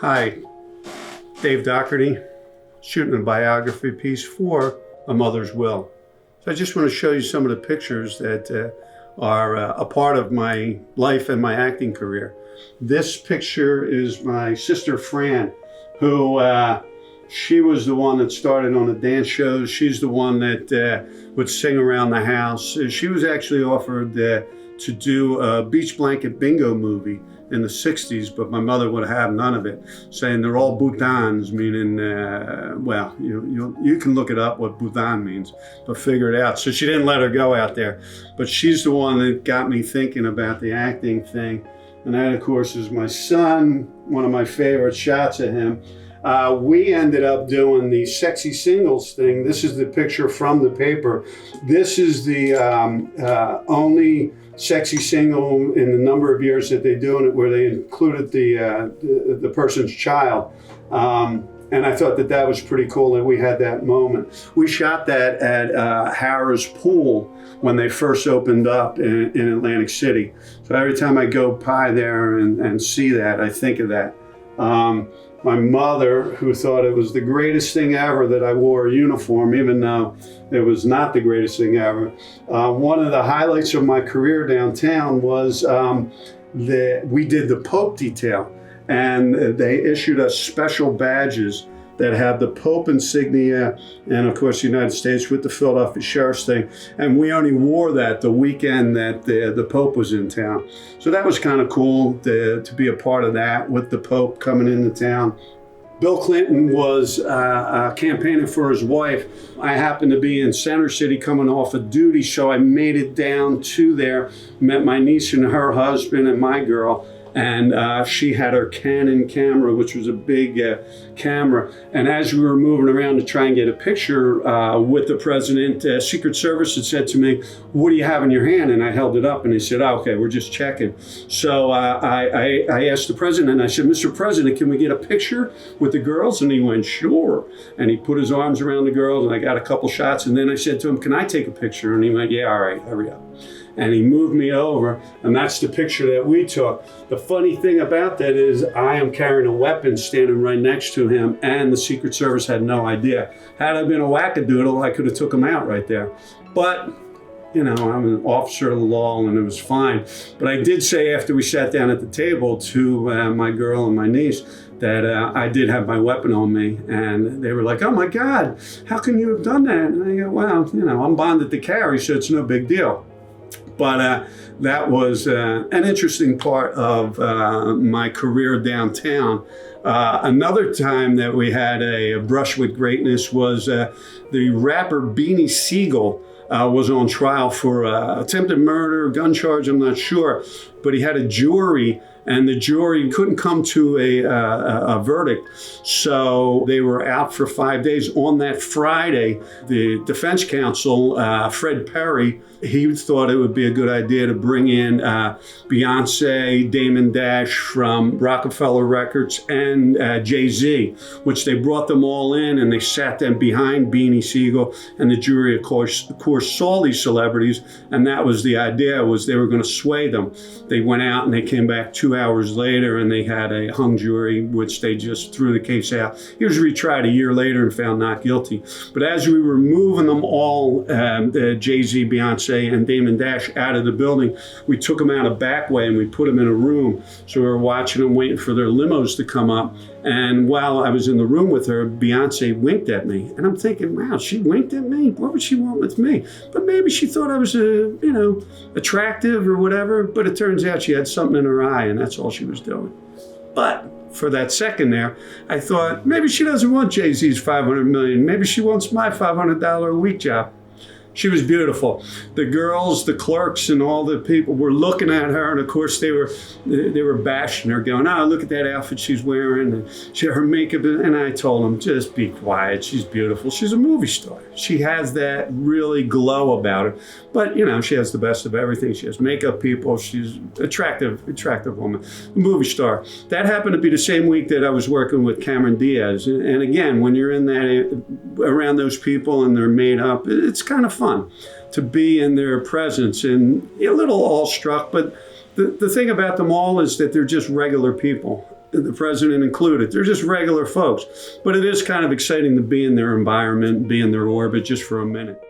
Hi, Dave Dougherty, shooting a biography piece for A Mother's Will. So I just want to show you some of the pictures that are a part of my life and my acting career. This picture is my sister Fran, who she was the one that started on the dance shows. She's the one that would sing around the house. She was actually offered to do a beach blanket bingo movie in the 60s, but my mother would have none of it, saying they're all boutons, meaning, you can look it up what bouton means, but figure it out. So she didn't let her go out there. But she's the one that got me thinking about the acting thing. And that, of course, is my son, one of my favorite shots of him. We ended up doing the sexy singles thing. This is the picture from the paper. This is the only sexy single in the number of years that they're doing it, where they included the person's child. And I thought that was pretty cool that we had that moment. We shot that at Harrah's Pool when they first opened up in Atlantic City. So every time I go by there and see that, I think of that. My mother, who thought it was the greatest thing ever that I wore a uniform, even though it was not the greatest thing ever. One of the highlights of my career downtown was that we did the Pope detail, and they issued us special badges that have the Pope insignia and, of course, the United States with the Philadelphia Sheriff's thing. And we only wore that the weekend that the Pope was in town. So that was kind of cool to be a part of that with the Pope coming into town. Bill Clinton was campaigning for his wife. I happened to be in Center City coming off of duty, so I made it down to there, met my niece and her husband and my girl. And she had her Canon camera, which was a big camera. And as we were moving around to try and get a picture with the president, Secret Service had said to me, "What do you have in your hand?" And I held it up, and they said, "Oh, okay, we're just checking." So I asked the president, and I said, "Mr. President, can we get a picture with the girls?" And he went, "Sure." And he put his arms around the girls, and I got a couple shots. And then I said to him, "Can I take a picture?" And he went, "Yeah, all right, hurry up." And he moved me over, and that's the picture that we took. The funny thing about that is I am carrying a weapon standing right next to him, and the Secret Service had no idea. Had I been a wackadoodle, I could have took him out right there. But, I'm an officer of the law, and it was fine. But I did say after we sat down at the table to my girl and my niece that I did have my weapon on me, and they were like, "Oh my God, how can you have done that?" And I go, "Well, I'm bonded to carry, so it's no big deal." But that was an interesting part of my career downtown. Another time that we had a brush with greatness was the rapper Beanie Siegel was on trial for attempted murder, gun charge, I'm not sure. But he had a jury, and the jury couldn't come to a verdict. So they were out for 5 days. On that Friday, the defense counsel, Fred Perry, he thought it would be a good idea to bring in Beyonce, Damon Dash from Rockefeller Records, and Jay-Z, which they brought them all in, and they sat them behind Beanie Siegel. And the jury, of course, saw these celebrities, and that was the idea, was they were going to sway them. They went out and they came back 2 hours later, and they had a hung jury, which they just threw the case out. He was retried a year later and found not guilty. But as we were moving them all, Jay-Z, Beyonce, and Damon Dash out of the building, we took them out a back way and we put them in a room. So we were watching them, waiting for their limos to come up. And while I was in the room with her, Beyonce winked at me. And I'm thinking, wow, she winked at me? What would she want with me? But maybe she thought I was, attractive or whatever. But it turns out she had something in her eye, and that's all she was doing. But for that second there, I thought, maybe she doesn't want Jay-Z's $500 million. Maybe she wants my $500 a week job. She was beautiful. The girls, the clerks, and all the people were looking at her, and of course they were bashing her, going, "Oh, look at that outfit she's wearing, and her makeup." And I told them, just be quiet. She's beautiful. She's a movie star. She has that really glow about her. But she has the best of everything. She has makeup people. She's attractive woman, a movie star. That happened to be the same week that I was working with Cameron Diaz. And again, when you're in that around those people and they're made up, it's kind of fun to be in their presence, and a little awestruck, but The thing about them all is that they're just regular people, the president included. They're just regular folks. But it is kind of exciting to be in their environment, be in their orbit just for a minute.